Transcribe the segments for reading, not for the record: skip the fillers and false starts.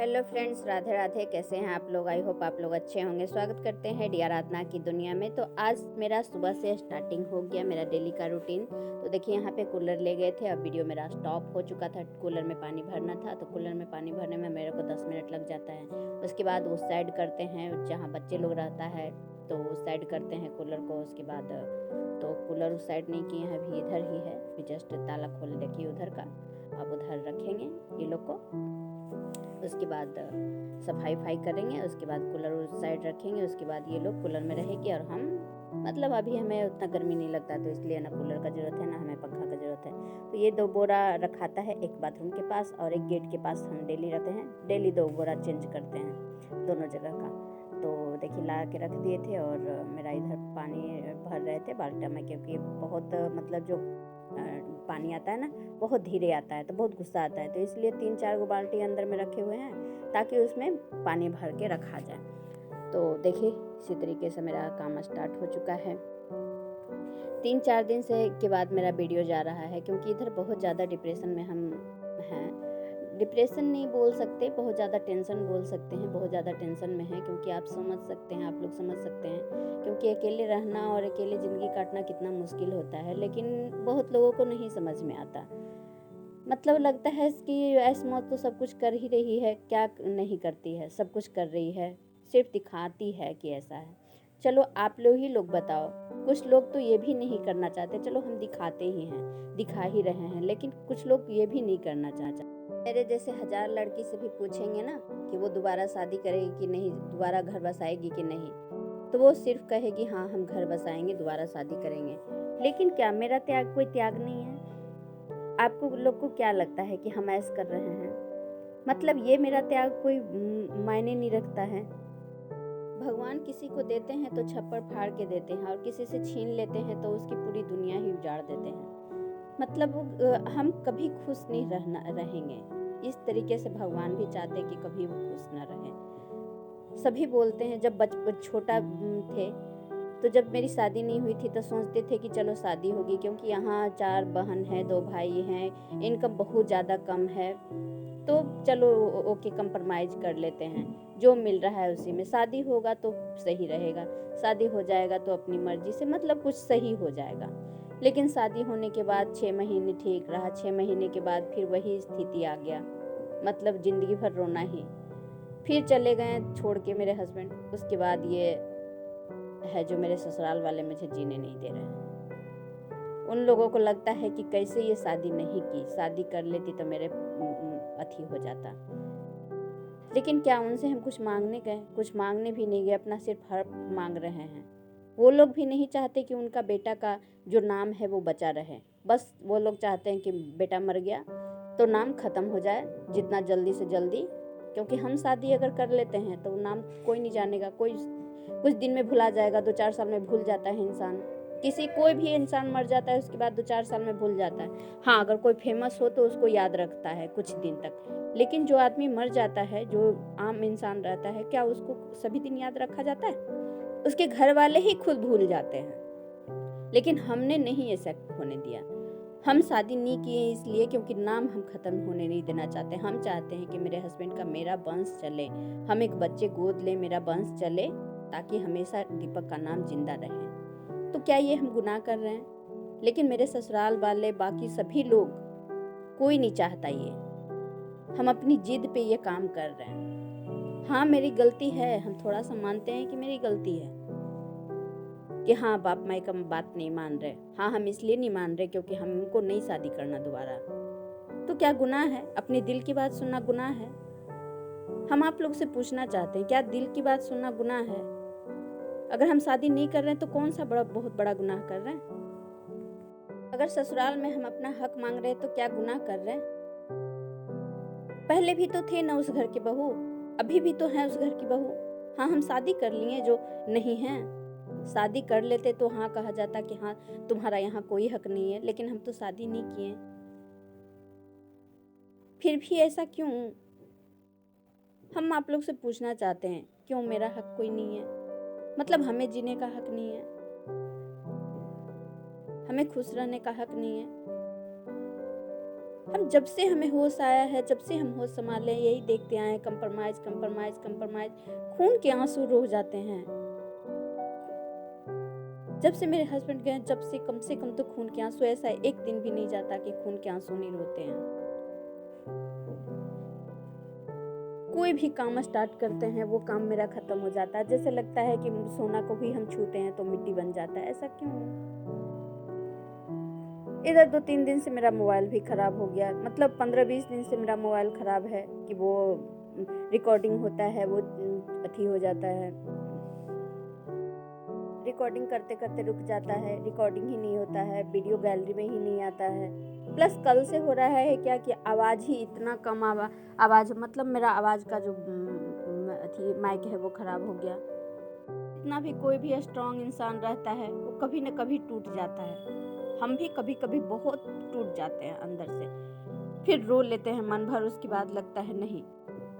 Hello friends, Radhe Radhe. कैसे हैं आप लोग? आई होप आप लोग अच्छे होंगे। स्वागत करते हैं डी आराधना की दुनिया में। तो आज मेरा सुबह से स्टार्टिंग हो गया मेरा डेली का रूटीन। तो देखिए यहाँ पे कूलर ले गए थे। अब वीडियो मेरा स्टॉप हो चुका था। कूलर में पानी भरना था, तो कूलर में पानी भरने में मेरे को 10 मिनट लग जाता है। उसके बाद उस साइड करते हैं जहाँ बच्चे लोग रहता है, तो उस साइड करते हैं कूलर को। उसके बाद तो कूलर उस साइड नहीं किए हैं, अभी इधर ही है। अभी जस्ट ताला खोल देखिए उधर का। अब उधर रखेंगे ये लोग को। उसके बाद सफाई वफाई करेंगे। उसके बाद कूलर उस साइड रखेंगे। उसके बाद ये लोग कूलर में रहेगी और हम मतलब अभी हमें उतना गर्मी नहीं लगता, तो इसलिए ना कूलर का ज़रूरत है ना हमें पंखा का ज़रूरत है। तो ये 2 बोरा रखाता है, एक बाथरूम के पास और एक गेट के पास। हम डेली रखते हैं, डेली 2 बोरा चेंज करते हैं दोनों जगह का। तो देखिए ला के रख दिए थे और मेरा इधर पानी भर रहे थे बाल्टा में, क्योंकि बहुत मतलब जो पानी आता है ना बहुत धीरे आता है, तो बहुत गुस्सा आता है। तो इसलिए 3-4 गो बाल्टी अंदर में रखे हुए हैं ताकि उसमें पानी भर के रखा जाए। तो देखिए इसी तरीके से मेरा काम स्टार्ट हो चुका है। 3-4 दिन से के बाद मेरा वीडियो जा रहा है, क्योंकि इधर बहुत ज़्यादा डिप्रेशन में हम हैं। डिप्रेशन नहीं बोल सकते, बहुत ज़्यादा टेंशन बोल सकते हैं। बहुत ज़्यादा टेंशन में है, क्योंकि आप समझ सकते हैं, आप लोग समझ सकते हैं, क्योंकि अकेले रहना और अकेले ज़िंदगी काटना कितना मुश्किल होता है। लेकिन बहुत लोगों को नहीं समझ में आता। मतलब लगता है कि ऐसी मौत तो सब कुछ कर ही रही है, क्या नहीं करती है? सब कुछ कर रही है, सिर्फ दिखाती है कि ऐसा है। चलो आप लोग ही लोग बताओ। कुछ लोग तो ये भी नहीं करना चाहते। चलो हम दिखाते ही हैं, दिखा ही रहे हैं, लेकिन कुछ लोग ये भी नहीं करना चाहते। मेरे जैसे 1000 लड़की से भी पूछेंगे ना कि वो दोबारा शादी करेगी कि नहीं, दोबारा घर बसाएगी कि नहीं, तो वो सिर्फ कहेगी हाँ हम घर बसाएंगे, दोबारा शादी करेंगे। लेकिन क्या मेरा त्याग कोई त्याग नहीं है? आपको लोग को क्या लगता है कि हम ऐसा कर रहे हैं? मतलब ये मेरा त्याग कोई मायने नहीं रखता है। भगवान किसी को देते हैं तो छप्पर फाड़ के देते हैं, और किसी से छीन लेते हैं तो उसकी पूरी दुनिया ही उजाड़ देते हैं। मतलब हम कभी खुश नहीं रहेंगे। इस तरीके से भगवान भी चाहते कि कभी वो खुश ना रहे। सभी बोलते हैं, जब छोटा थे तो जब मेरी शादी नहीं हुई थी तो सोचते थे कि चलो शादी होगी, क्योंकि यहाँ 4 बहन हैं, 2 भाई हैं, इनकम बहुत ज़्यादा कम है, तो चलो ओके कंप्रोमाइज़ कर लेते हैं। जो मिल रहा है उसी में शादी होगा तो सही रहेगा, शादी हो जाएगा तो अपनी मर्जी से मतलब कुछ सही हो जाएगा। लेकिन शादी होने के बाद 6 महीने ठीक रहा, 6 महीने के बाद फिर वही स्थिति आ गया। मतलब ज़िंदगी भर रोना ही। फिर चले गए छोड़ के मेरे हस्बैंड। उसके बाद ये है जो मेरे ससुराल वाले मुझे जीने नहीं दे रहे हैं। उन लोगों को लगता है कि कैसे ये शादी नहीं की, शादी कर लेती तो मेरे अथी हो जाता। लेकिन क्या उनसे हम कुछ मांगने गए? कुछ मांगने भी नहीं गए, अपना सिर्फ हक मांग रहे हैं। वो लोग भी नहीं चाहते कि उनका बेटा का जो नाम है वो बचा रहे। बस वो लोग चाहते हैं कि बेटा मर गया तो नाम ख़त्म हो जाए जितना जल्दी से जल्दी, क्योंकि हम शादी अगर कर लेते हैं तो नाम कोई नहीं जानेगा। कोई कुछ दिन में भुला जाएगा, 2-4 साल में भूल जाता है इंसान। कोई भी इंसान मर जाता है उसके बाद 2-4 साल में भूल जाता है। हाँ, अगर कोई फेमस हो तो उसको याद रखता है कुछ दिन तक। लेकिन जो आदमी मर जाता है, जो आम इंसान रहता है, क्या उसको सभी दिन याद रखा जाता है? उसके घर वाले ही खुद भूल जाते हैं। लेकिन हमने नहीं ऐसा होने दिया। हम शादी नहीं किए इसलिए क्योंकि नाम हम ख़त्म होने नहीं देना चाहते। हम चाहते हैं कि मेरे हस्बैंड का मेरा वंश चले, हम एक बच्चे गोद लें, मेरा वंश चले, ताकि हमेशा दीपक का नाम जिंदा रहे। तो क्या ये हम गुनाह कर रहे हैं? लेकिन मेरे ससुराल वाले, बाकी सभी लोग, कोई नहीं चाहता ये। हम अपनी जिद पे ये काम कर रहे हैं। हाँ मेरी गलती है, हम थोड़ा सा मानते हैं कि मेरी गलती है कि हाँ बाप माई का बात नहीं मान रहे। हाँ हम इसलिए नहीं मान रहे क्योंकि हमको नहीं शादी करना दोबारा। तो क्या गुनाह है? अपने दिल की बात सुनना गुनाह है? हम आप लोग से पूछना चाहते हैं, क्या दिल की बात सुनना गुनाह है? अगर हम शादी नहीं कर रहे हैं तो कौन सा बहुत बड़ा गुनाह कर रहे हैं? अगर ससुराल में हम अपना हक मांग रहे हैं तो क्या गुनाह कर रहे हैं? पहले भी तो थे ना उस घर की बहू, अभी भी तो है उस घर की बहू। हाँ हम शादी कर लिए, जो नहीं है। शादी कर लेते तो हाँ कहा जाता कि हाँ तुम्हारा यहाँ कोई हक नहीं है, लेकिन हम तो शादी नहीं किए। फिर भी ऐसा क्यों? हम आप लोग से पूछना चाहते हैं, क्यों मेरा हक कोई नहीं है? मतलब हमें जीने का हक नहीं है, हमें खुश रहने का हक नहीं है, हम जब से हमें होश आया है, जब से हम होश संभाले हैं, यही देखते आए हैं, कंप्रोमाइज कंप्रोमाइज कंप्रोमाइज। खून के आंसू रोह जाते हैं। जब से मेरे हस्बैंड गए, जब से कम तो खून के आंसू, ऐसा एक दिन भी नहीं जाता कि खून के आंसू नहीं रोते हैं। कोई भी काम स्टार्ट करते हैं, वो काम मेरा खत्म हो जाता है। जैसे लगता है कि सोना को भी हम छूते हैं तो मिट्टी बन जाता है। ऐसा क्यों? इधर 2-3 दिन से मेरा मोबाइल भी खराब हो गया। मतलब 15-20 दिन से मेरा मोबाइल खराब है कि वो रिकॉर्डिंग होता है, वो अथी हो जाता है, रिकॉर्डिंग करते करते रुक जाता है, रिकॉर्डिंग ही नहीं होता है, वीडियो गैलरी में ही नहीं आता है। प्लस कल से हो रहा है क्या कि आवाज़ ही इतना कम आवाज़, मतलब मेरा आवाज़ का जो अथी माइक है वो ख़राब हो गया। इतना भी कोई भी स्ट्रांग इंसान रहता है वो कभी न कभी टूट जाता है। हम भी कभी कभी बहुत टूट जाते हैं अंदर से, फिर रो लेते हैं मन भर। उसके बाद लगता है नहीं,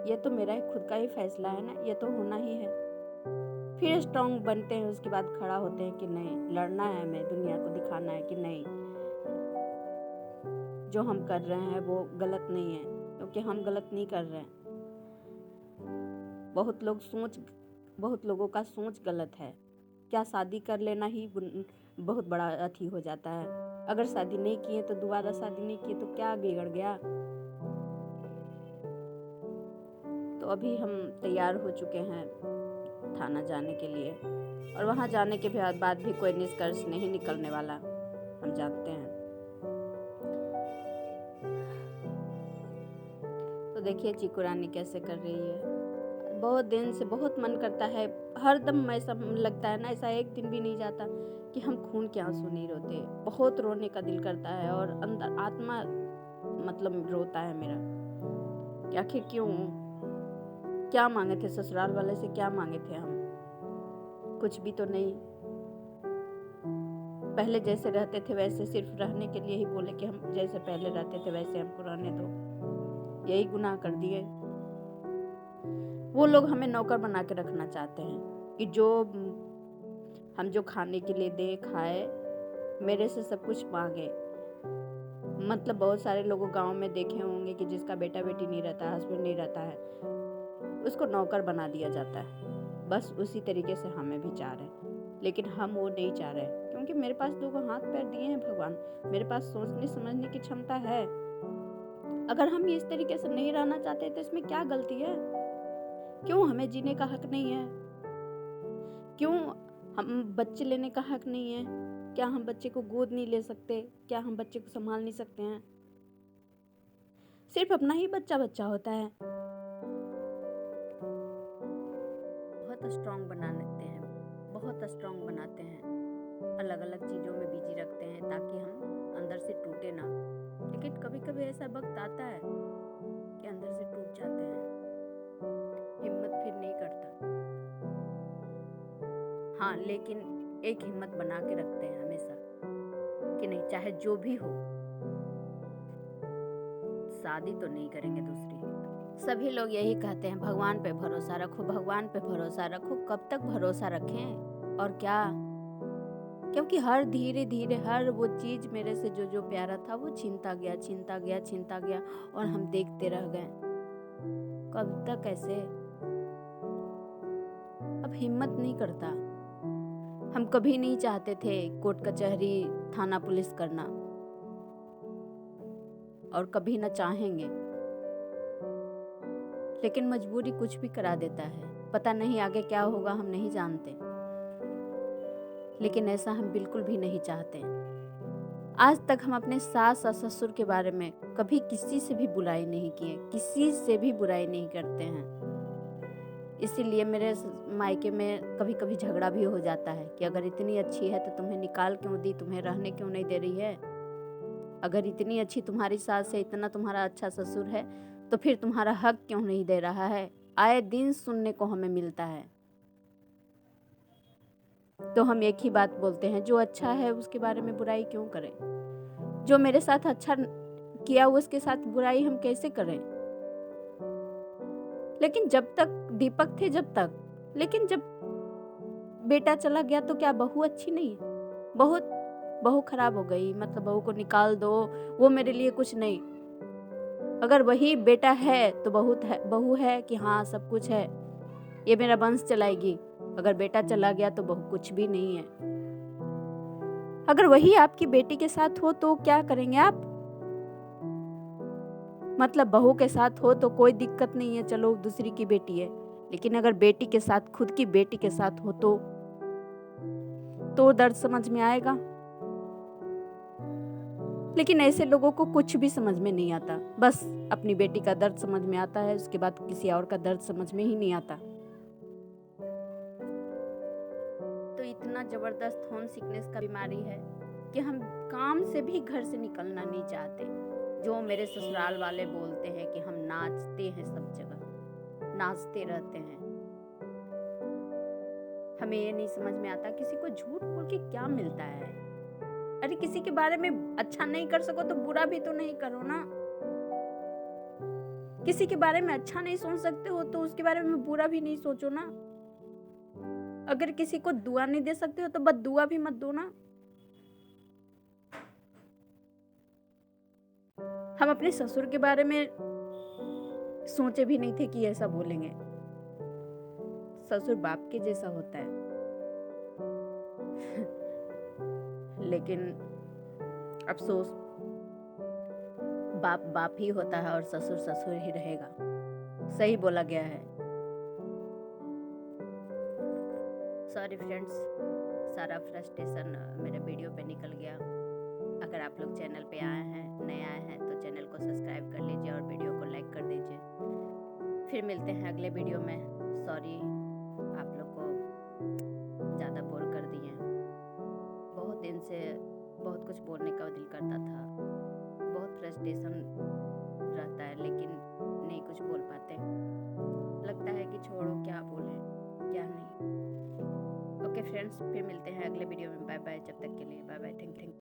ये तो मेरा खुद का ही फैसला है ना, ये तो होना ही है। फिर स्ट्रांग बनते हैं, उसके बाद खड़ा होते हैं कि नहीं, लड़ना है, हमें दुनिया को दिखाना है कि नहीं, जो हम कर रहे हैं वो गलत नहीं है, क्योंकि हम गलत नहीं कर रहे हैं। बहुत लोगों का सोच गलत है। क्या शादी कर लेना ही बहुत बड़ा अथी हो जाता है? अगर शादी नहीं किए तो दोबारा शादी नहीं किए तो क्या बिगड़ गया? तो अभी हम तैयार हो चुके हैं थाना जाने के लिए, और वहाँ जाने के बाद भी कोई निष्कर्ष नहीं निकलने वाला, हम जानते हैं। तो देखिए चीकू रानी कैसे कर रही है। बहुत दिन से बहुत मन करता है, हर दम ऐसा लगता है ना, ऐसा एक दिन भी नहीं जाता कि हम खून के आंसू नहीं रोते। बहुत रोने का दिल करता है, और अंदर आत्मा मतलब रोता है मेरा कि आखिर क्यों, क्या मांगे थे ससुराल वाले से, क्या मांगे थे हम? कुछ भी तो नहीं। पहले जैसे रहते थे वैसे सिर्फ रहने के लिए ही बोले कि हम जैसे पहले रहते थे वैसे हमको रहने दो। यही गुनाह कर दिए। वो लोग हमें नौकर बना के रखना चाहते हैं कि जो खाने के लिए दे, खाए, मेरे से सब कुछ मांगे। मतलब बहुत सारे लोगों गांव में देखे होंगे कि जिसका बेटा बेटी नहीं रहता है, हस्बैंड नहीं रहता है, उसको नौकर बना दिया जाता है। बस उसी तरीके से हमें भी चाह रहे हैं, लेकिन हम वो नहीं चाह रहे, क्योंकि मेरे पास 2 हाथ पैर दिए हैं भगवान, मेरे पास सोचने समझने की क्षमता है। अगर हम इस तरीके से नहीं रहना चाहते तो इसमें क्या गलती है? क्यों हमें जीने का हक नहीं है? क्यों हम बच्चे लेने का हक नहीं है? क्या हम बच्चे को गोद नहीं ले सकते? क्या हम बच्चे को संभाल नहीं सकते हैं? सिर्फ अपना ही बच्चा होता है। बहुत स्ट्रांग बना लेते हैं, बहुत स्ट्रांग बनाते हैं, अलग अलग चीज़ों में बिजी रखते हैं ताकि हम अंदर से टूटे ना। लेकिन कभी कभी ऐसा वक्त आता है कि अंदर से टूट जाते हैं, हिम्मत फिर नहीं करता। हाँ, लेकिन एक हिम्मत बना के रखते हैं हमेशा कि नहीं, चाहे जो भी हो, शादी तो नहीं करेंगे दूसरी। सभी लोग यही कहते हैं, भगवान पे भरोसा रखो, भगवान पे भरोसा रखो। कब तक भरोसा रखें? और क्या? क्योंकि हर धीरे धीरे हर वो चीज मेरे से जो प्यारा था वो छीनता गया, और हम देखते रह गए। कब तक ऐसे? अब हिम्मत नहीं करता। हम कभी नहीं चाहते थे कोर्ट कचहरी थाना पुलिस करना, और कभी न चाहेंगे, लेकिन मजबूरी कुछ भी करा देता है। पता नहीं आगे क्या होगा, हम नहीं जानते, लेकिन ऐसा हम बिल्कुल भी नहीं चाहते। आज तक हम अपने सास और ससुर के बारे में कभी किसी से भी बुराई नहीं किए, किसी से भी बुराई नहीं करते हैं। इसीलिए मेरे मायके में कभी कभी झगड़ा भी हो जाता है कि अगर इतनी अच्छी है तो तुम्हें निकाल क्यों दी, तुम्हें रहने क्यों नहीं दे रही है? अगर इतनी अच्छी तुम्हारी सास है, इतना तुम्हारा अच्छा ससुर है, तो फिर तुम्हारा हक क्यों नहीं दे रहा है? आए दिन सुनने को हमें मिलता है। तो हम एक ही बात बोलते हैं, जो अच्छा है उसके बारे में बुराई क्यों करें? जो मेरे साथ अच्छा किया उसके साथ बुराई हम कैसे करें? लेकिन जब तक दीपक थे, जब तक, लेकिन जब बेटा चला गया तो क्या बहू अच्छी नहीं है? बहू खराब हो गई, मतलब बहू को निकाल दो, वो मेरे लिए कुछ नहीं। अगर वही बेटा है तो बहू है कि हाँ सब कुछ है, ये मेरा वंश चलाएगी। अगर बेटा चला गया तो बहू कुछ भी नहीं है। अगर वही आपकी बेटी के साथ हो तो क्या करेंगे आप? मतलब बहू के साथ हो तो कोई दिक्कत नहीं है, चलो दूसरी की बेटी है, लेकिन अगर बेटी के साथ, खुद की बेटी के साथ हो तो दर्द समझ में आएगा। लेकिन ऐसे लोगों को कुछ भी समझ में नहीं आता, बस अपनी बेटी का दर्द समझ में आता है, उसके बाद किसी और का दर्द समझ में ही नहीं आता। तो इतना जबरदस्त होम सिकनेस का बीमारी है कि हम काम से भी घर से निकलना नहीं चाहते। जो मेरे ससुराल वाले बोलते हैं कि हम नाचते हैं, सब जगह नाचते रहते हैं। हमें ये नहीं समझ में आता किसी को झूठ बोल के क्या मिलता है। अरे किसी के बारे में अच्छा नहीं कर सको तो बुरा भी तो नहीं करो ना। किसी के बारे में अच्छा नहीं सोच सकते हो तो उसके बारे में बुरा भी नहीं सोचो ना। अगर किसी को दुआ नहीं दे सकते हो तो बस दुआ भी मत दो ना। हम अपने ससुर के बारे में सोचे भी नहीं थे कि ऐसा बोलेंगे। ससुर बाप के जैसा होता है लेकिन अफसोस, बाप बाप ही होता है और ससुर ससुर ही रहेगा। सही बोला गया है। सॉरी फ्रेंड्स, सारा फ्रस्ट्रेशन मेरे वीडियो पे निकल गया। अगर आप लोग चैनल पे नए आए हैं तो चैनल को सब्सक्राइब कर लीजिए और वीडियो को लाइक कर दीजिए। फिर मिलते हैं अगले वीडियो में। सॉरी आप लोग को ज़्यादा बोर कर दिए। बहुत दिन से बहुत कुछ बोलने का दिल करता था, बहुत फ्रस्ट्रेशन रहता है, लेकिन नहीं कुछ बोल पाते। लगता है कि छोड़ो, क्या बोलें क्या नहीं। ओके फ्रेंड्स, फिर मिलते हैं अगले वीडियो